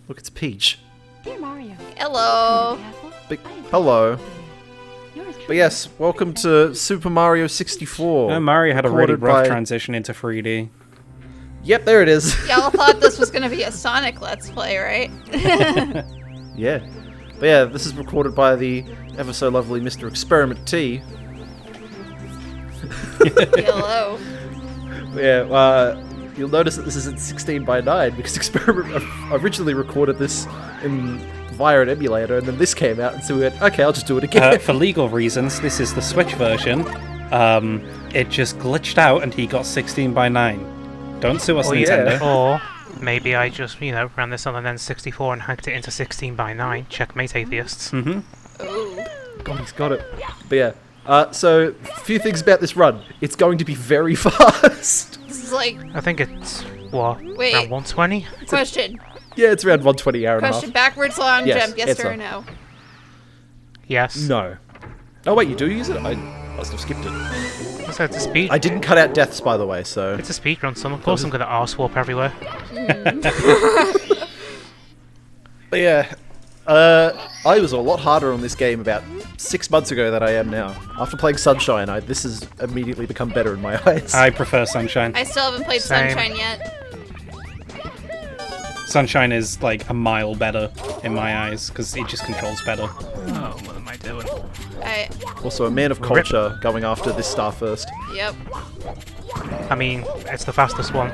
Look, it's Peach. Dear Mario. Hello. Hello. But yes, welcome to Super Mario 64. Mario had a really rough by... transition into 3D. Yep, there it is. Y'all thought this was gonna be a Sonic Let's Play, right? Yeah. But yeah, this is recorded by the ever so lovely Mr. Experiment T. Hello. Yeah, you'll notice that this isn't 16:9 because Experiment originally recorded this via an emulator, and then this came out, and so we went, okay, I'll just do it again. For legal reasons, this is the Switch version. It just glitched out and he got 16:9. Don't sue us, Nintendo. Yeah. Or maybe I just, ran this on an N64 and hacked it into 16:9. Checkmate, atheists. Mm-hmm. Ooh. God, he's got it. But yeah, so a few things about this run. It's going to be very fast. This is like I think it's, what, Wait. around 120? question. Yeah, it's around 120 hour and a half. Question. Backwards long Yes, jump. Yes it's or a- no? Yes. No. Oh wait, you do use it? I must have skipped it. So it's a speed. I didn't cut out deaths, by the way, so... It's a speedrun, so of course I'm gonna arse warp everywhere. But yeah, I was a lot harder on this game about 6 months ago than I am now. After playing Sunshine, this has immediately become better in my eyes. I prefer Sunshine. I still haven't played Same. Sunshine yet. Sunshine is like a mile better in my eyes because it just controls better. Oh, what am I doing? Also, a man of culture going after this star first. Yep. I mean, it's the fastest one.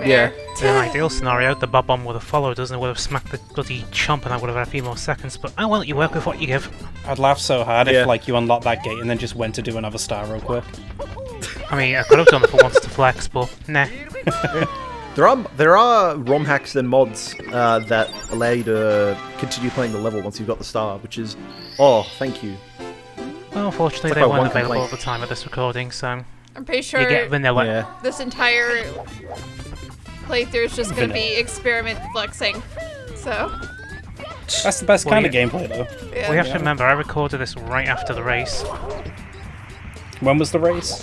Yeah. In an ideal scenario, the Bob-Bomb would have followed us and would have smacked the bloody chump and I would have had a few more seconds, but I will let you work with what you give. I'd laugh so hard Yeah. if like you unlocked that gate and then just went to do another star real quick. I mean, I could have done it for once to flex, but nah. There are ROM hacks and mods that allow you to continue playing the level once you've got the star, which is... Oh, thank you. Well, unfortunately, It's they like my weren't one available complaint. at the time of this recording, so I'm pretty sure you get vanilla. Yeah. this entire playthrough is just gonna be experiment flexing. So, That's the best Well, kind of yeah. gameplay though. yeah. We have to remember, I recorded this right after the race. When was the race?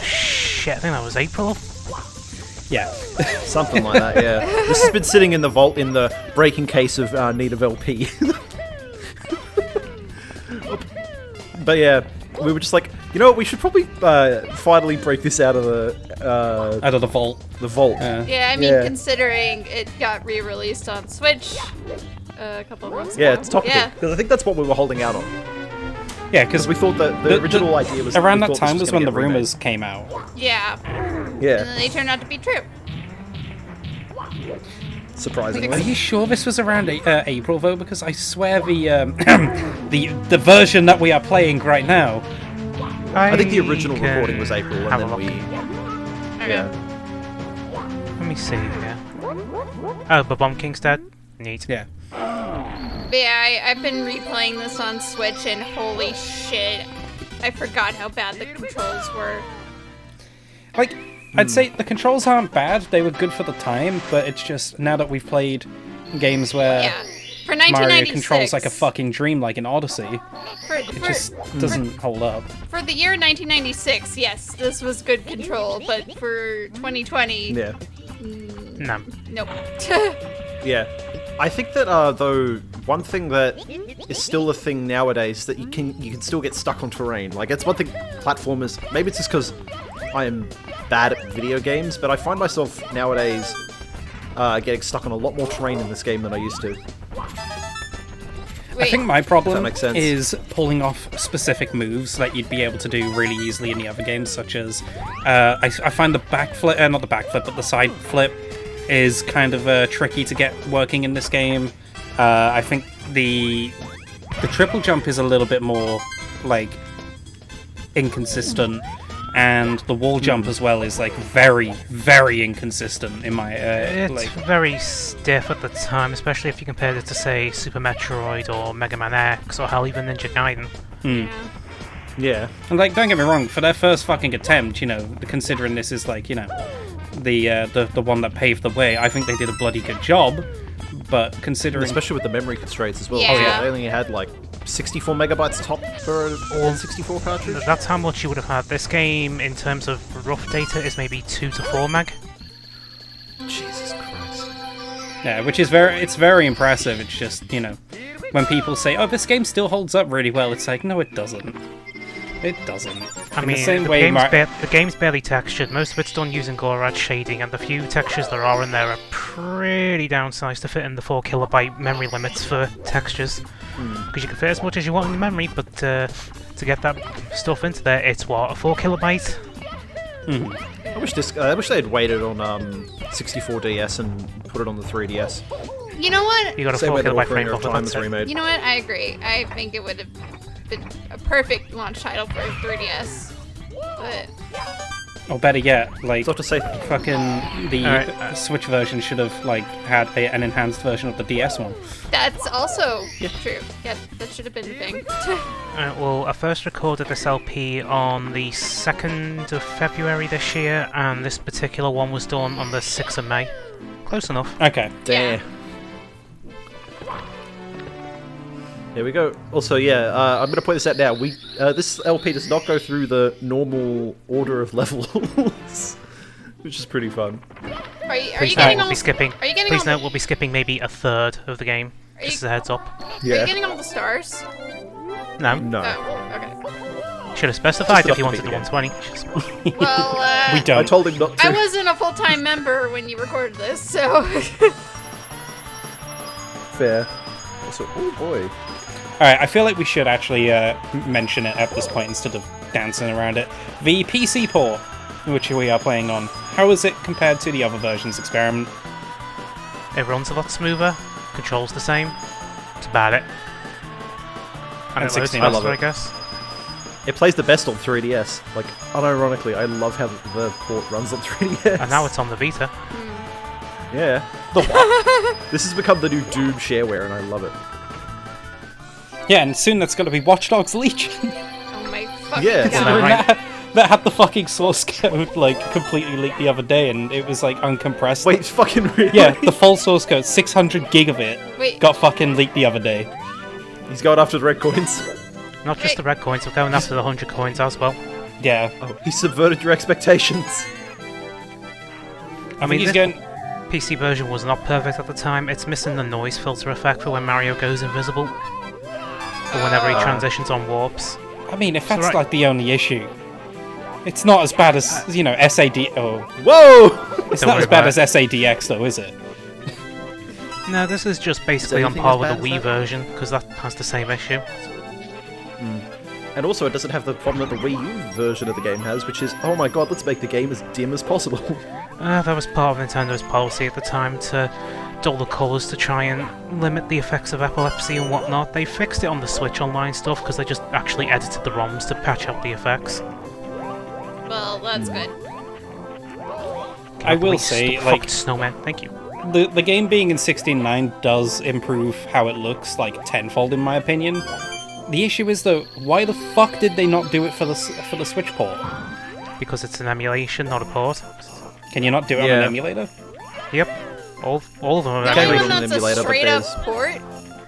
Shit, I think that was April. Yeah. Something like that, yeah. This has been sitting in the vault in the breaking case of need of LP. But yeah, we were just like, you know what, we should probably finally break this out of the Out of the vault. vault. Yeah, I mean, Yeah. considering it got re-released on Switch a couple of months ago. Yeah, it's topical. Yeah. Because I think that's what we were holding out on. Yeah, Because because we thought that the original idea was... around we that thought this time was gonna when the get remade. rumors came out. Yeah. And Yeah, then they turned out to be true. surprisingly. Are you sure this was around April though? Because I swear the the version that we are playing right now. I think the original can recording was April, and have a then look. we... Okay. Yeah. Let me see here. Oh, but Bomb King's dead? Neat. Yeah. But yeah, I've been replaying this on Switch, and holy shit, I forgot how bad the controls were. Like, I'd say the controls aren't bad, they were good for the time, but it's just, now that we've played games where Yeah. For Mario 1996. controls like a fucking dream, like in Odyssey, it For, just doesn't hold up. for the year 1996, yes, this was good control, but for 2020, Yeah. No. nope. Yeah. I think that, though, one thing that is still a thing nowadays is that you can still get stuck on terrain. Like, it's one thing platformers... Maybe it's just because I am bad at video games, but I find myself nowadays getting stuck on a lot more terrain in this game than I used to. I think my problem makes sense. is pulling off specific moves that you'd be able to do really easily in the other games, such as I find the backflip, not the backflip, but the side flip is kind of tricky to get working in this game. I think the triple jump is a little bit more like inconsistent, and the wall jump as well is like very, very inconsistent in my It's like. very stiff at the time, especially if you compare it to, say, Super Metroid or Mega Man X or hell, even Ninja Gaiden. Yeah. And like, don't get me wrong, for their first fucking attempt, considering this is like, the one that paved the way, I think they did a bloody good job. But considering, Especially with the memory constraints as well. Yeah. Oh, yeah. They only had, like, 64 megabytes top for an N64 cartridge. That's how much you would have had. This game, in terms of rough data, is maybe 2 to 4 meg. Jesus Christ. Yeah, which is very impressive. It's just, you know, when people say, "Oh, this game still holds up really well," it's like, no, it doesn't. It doesn't. I mean, the game's barely textured. Most of it's done using Gorad shading, and the few textures there are in there are pretty downsized to fit in the 4 kilobyte memory limits for textures. Because you can fit as much as you want in the memory, but to get that stuff into there, it's what, a 4 kilobyte? I wish they had waited on 64DS and put it on the 3DS. You know what? You got a Same 4 way that kilobyte Ocarina frame of buffer. Time was remade. You know what? I agree. I think it would have been a perfect launch title for 3DS. But Or better yet, like, So I have to say, fucking the Switch version should have like had an enhanced version of the DS one. that's also true. Yeah, that should have been a thing. Well, I first recorded this LP on the 2nd of February this year, and this particular one was done on the 6th of May. Close enough. Okay. damn. Here we go. Also, I'm going to point this out now. This LP does not go through the normal order of levels, which is pretty fun. Are you Please getting note, all? we'll be skipping. Are you getting Please all? note, we'll be skipping maybe a third of the game. Are you- Just as a heads up. Are you getting all the stars? No. No. Oh, okay. Should have specified Just if you enough to wanted beat the the 120. Well, We I don't. told him not to. I wasn't a full-time member when you recorded this, so. Fair. Also, oh boy. Alright, I feel like we should actually mention it at this point instead of dancing around it. The PC port, which we are playing on, how is it compared to the other versions, Experiment? It runs a lot smoother. Controls the same. That's about it. And it loads 16, I love faster, it. I guess. It plays the best on 3DS. Like, unironically, I love how the port runs on 3DS. And now it's on the Vita. Yeah. The what? This has become the new Doom shareware, and I love it. Yeah, and soon that's going to be Watch Dogs Legion. Oh my fucking Yeah, it's god. Right. that had the fucking source code like completely leaked the other day, and it was like uncompressed. Wait, fucking really? Yeah, the full source code, 600 gig of it, Wait. got fucking leaked the other day. He's going after the red coins. Not just the red coins, we're going after the 100 coins as well. Yeah, Oh, he subverted your expectations. I mean mean, he's this- going. PC version was not perfect at the time. It's missing the noise filter effect for when Mario goes invisible. Or whenever he transitions on warps. I mean, if that's right. like the only issue, it's not as bad as SAD. Oh, Whoa! it's Don't not worry as bad about as SADX though, is it? No, this is just basically on anything par as with bad the as Wii that? version, because that has the same issue. And also, it doesn't have the problem that the Wii U version of the game has, which is, oh my god, let's make the game as dim as possible. That was part of Nintendo's policy at the time to dull the colours to try and limit the effects of epilepsy and whatnot. They fixed it on the Switch Online stuff because they just actually edited the ROMs to patch out the effects. Well, that's good. I will Please say, stop like, fucking snowman. Thank you. the game being in 16:9 does improve how it looks like tenfold in my opinion. The issue is though, why the fuck did they not do it for the Switch port? Because it's an emulation, not a port. Can you not do it on Yeah. an emulator? Yep. All of them are The Can't only reach one an that's emulator, a but straight-up there's- port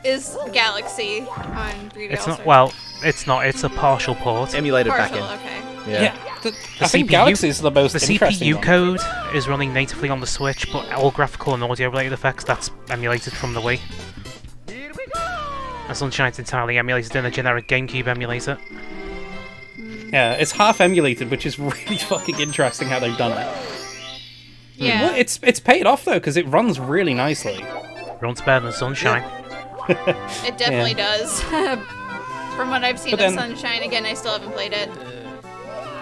is Galaxy on 3DS. It's not. Well, it's not. It's a partial port. Emulated Partial, backend. okay. Yeah. I think CPU Galaxy is the most The interesting CPU one. code is running natively on the Switch, but all graphical and audio related effects that's emulated from the Wii. And Sunshine's entirely emulated in a generic GameCube emulator. Yeah, it's half emulated, which is really fucking interesting how they've done it. Yeah. Well, it's paid off though because it runs really nicely. Runs better than Sunshine. It definitely does. From what I've seen But of then- Sunshine, again, I still haven't played it.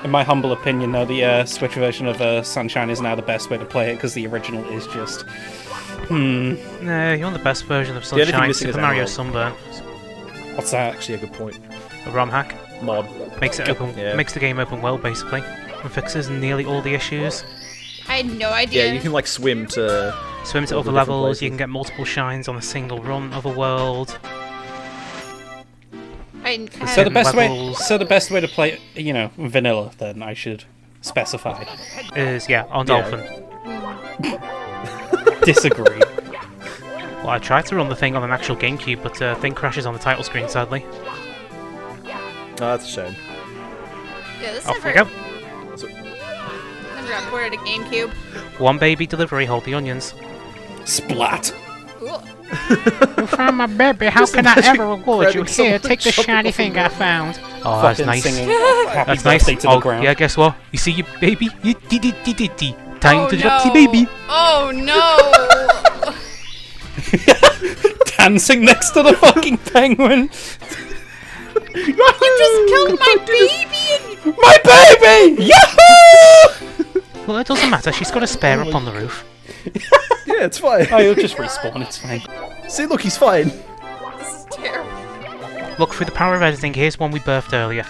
In my humble opinion, though, the Switch version of Sunshine is now the best way to play it because the original is just. No, you want the best version of only thing Sunshine, missing is Super Mario Emerald. Sunburn. What's that? Actually, a good point. A ROM hack. Mod. Makes it open. Yeah. Makes the game open world basically, and fixes nearly all the issues. I had no idea. Yeah, you can like swim to. Swim to All other the different levels. You places. can get multiple shines on a single run of a world. I So the Certain best way, levels. so the best way to play, vanilla. Then I should specify. Is on Yeah. Dolphin. Disagree. Well, I tried to run the thing on an actual GameCube, but thing crashes on the title screen sadly. Oh, that's a shame. Yeah, this Off we never, go. never got ported to GameCube. One baby delivery. Hold the onions. Splat. You found my baby, how can I ever reward you? Here, take the shiny thing I found. Oh, that's Fucking nice. singing happy That's nice. birthday to the ground. Yeah, guess what? You see your baby? You did. Time to drop the baby. Oh no! Dancing next to the fucking penguin. You just killed my baby! My baby! Yahoo! Well, it doesn't matter. She's got a spare up on the roof. Yeah, it's fine. Oh, he'll just respawn, it's fine. See, look, he's fine. This is terrible. Look, through the power of editing, here's one we birthed earlier.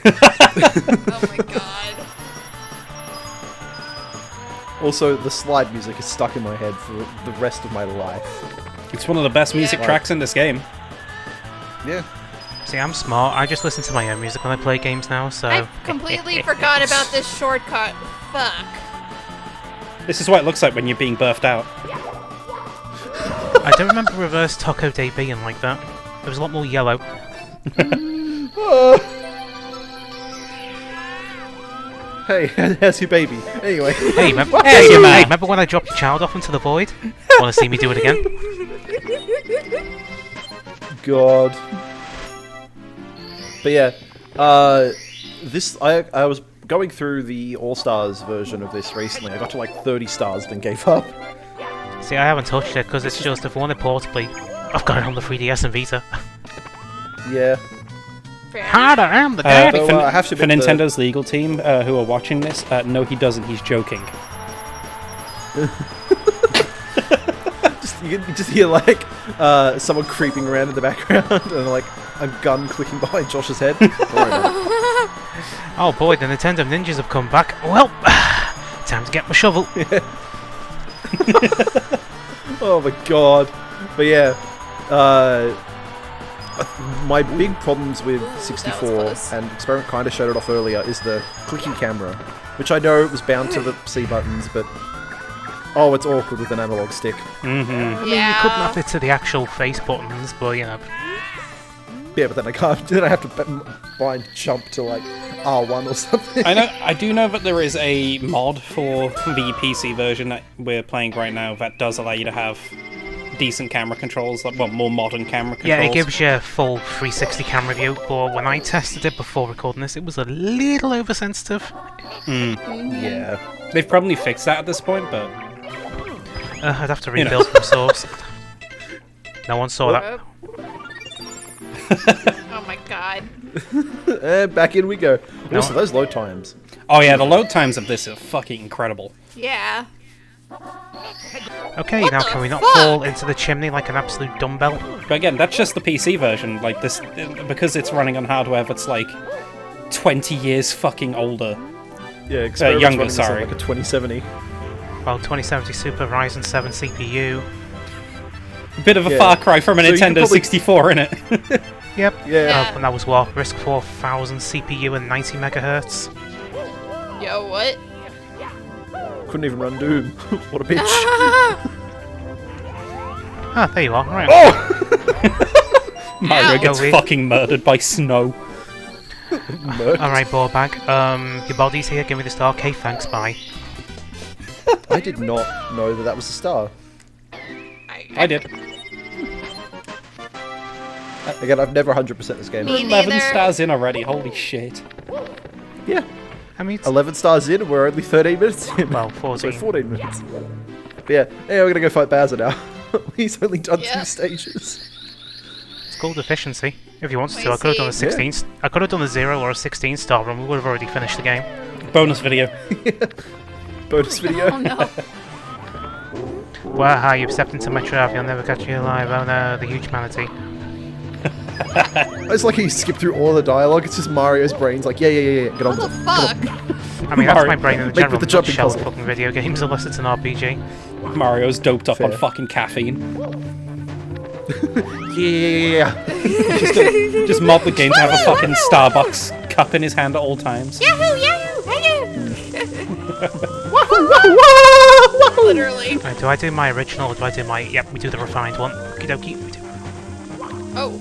Oh my god. Also, the slide music is stuck in my head for the rest of my life. It's one of the best music tracks in this game. Yeah. See, I'm smart. I just listen to my own music when I play games now, so... I completely forgot about this shortcut. Fuck. This is what it looks like when you're being birthed out. I don't remember Reverse Taco Day being like that. It was a lot more yellow. Hey, how's your baby? Anyway. Hey, remember, Hey, man. remember when I dropped your child off into the void? Want to see me do it again? God. But yeah, I was going through the All-Stars version of this recently. I got to like 30 stars, then gave up. See, I haven't touched it because it's just if I want it portably, I've got it on the 3DS and Vita. Yeah. Harder, I'm the daddy. So, I have to For admit Nintendo's legal team who are watching this, no he doesn't, he's joking. you can just hear like someone creeping around in the background and like a gun clicking behind Josh's head. Oh boy, the Nintendo ninjas have come back. Well, time to get my shovel. Oh my god. But yeah, my big problems with 64, and Experiment kind of showed it off earlier, is the clicky camera, which I know was bound to the C buttons, but oh, it's awkward with an analog stick. Mm-hmm. I mean, you could map it to the actual face buttons, but you know. Yeah, but then I can't. Then I have to blind jump to like R1 or something. I do know that there is a mod for the PC version that we're playing right now that does allow you to have decent camera controls, like, well, more modern camera controls. Yeah, it gives you a full 360 camera view, but when I tested it before recording this, it was a little oversensitive. Yeah. They've probably fixed that at this point, but... I'd have to rebuild from source. No one saw that. Oh my god. And back in we go. No. Also, those load times. Oh yeah, the load times of this are fucking incredible. Yeah. Okay, What now the can we not fuck? fall into the chimney like an absolute dumbbell? But again, that's just the PC version. Like this, because it's running on hardware that's like 20 years fucking older. Yeah, Experiment's younger, running this on, sorry. like a 2070. Well, 2070 Super Ryzen 7 CPU. A bit of a Yeah. far cry from a So you could Nintendo probably- 64, innit? Yep. Yeah. And that was what? RISC 4000 CPU and 90 megahertz. Yo, what? Couldn't even run Doom. What a bitch. Ah, there you are. Right. Oh! Mario Ow. gets Go in. fucking murdered by snow. Alright, Ballbag. Your body's here. Give me the star. Okay, thanks. Bye. I did not know that was a star. I did. Again, I've never 100% this game. Me 11 neither. stars in already, holy shit. Yeah. I mean, 11 stars in, we're only 13 minutes in. well, Sorry, 14. 14 minutes. But yeah, we're gonna go fight Bowser now. He's only done Yeah. 2 stages. It's called efficiency. If you wanted Wait, to, I could have done a see. 16. I could have done a 0 or a 16 star run. We would have already finished the game. Bonus video. Bonus video. Oh no. Well, how you've stepped into my trap. You'll never catch me alive. Oh no, the huge manatee. It's like he skipped through all the dialogue. It's just Mario's brain's like, yeah, get on What with the it. fuck? I mean, that's Mario. my brain in the Make general with the jumping nutshell of puzzle. fucking video games, unless it's an RPG. Mario's doped up on Fair. fucking caffeine. Yeah. Just mod the game to have a fucking Starbucks cup in his hand at all times. Yahoo! Yahoo! Literally. Do I do my original or do I do my... Yep, we do the refined one. Okie dokie. We do. Oh.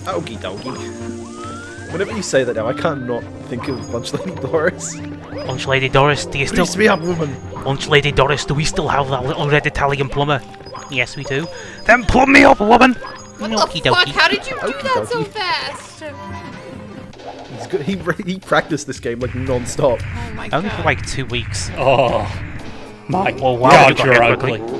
Okie dokie. Whenever you say that now, I can't not think of Lunch Lady Doris. Lunch Lady Doris, do you still... Please be up, woman. Lunch Lady Doris, do we still have that little red Italian plumber? Yes, we do. Then pull me up, woman! What Okie the fuck? dokie. How did you do Okie that so dokie. fast? He's good. He practiced this game like non-stop. Oh my Only for god. like 2 weeks. Oh, my Oh, wow, God, you got you're hit ugly. quickly.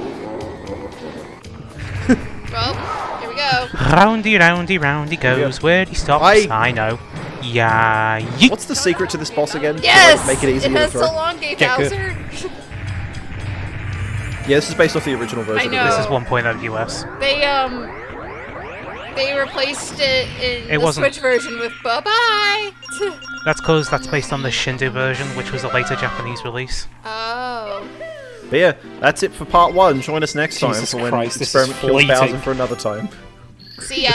Well, here we go. Roundy, roundy, roundy goes. Where'd he stop? I know. Yeah, yeet. What's the secret to this boss again? To, Yes! like, make it easier it to has throw. so long, Gay Get good. Bowser. Yeah, this is based off the original version. I of know. this. This is 1.0 US. They replaced it in the wasn't- Switch version with bye-bye. That's because that's based on the Shindu version, which was a later Japanese release. Oh. But yeah, that's it for part 1. Join us next time Jesus for when Christ, this is Experiment kills fleeting. Bowser for another time. See ya.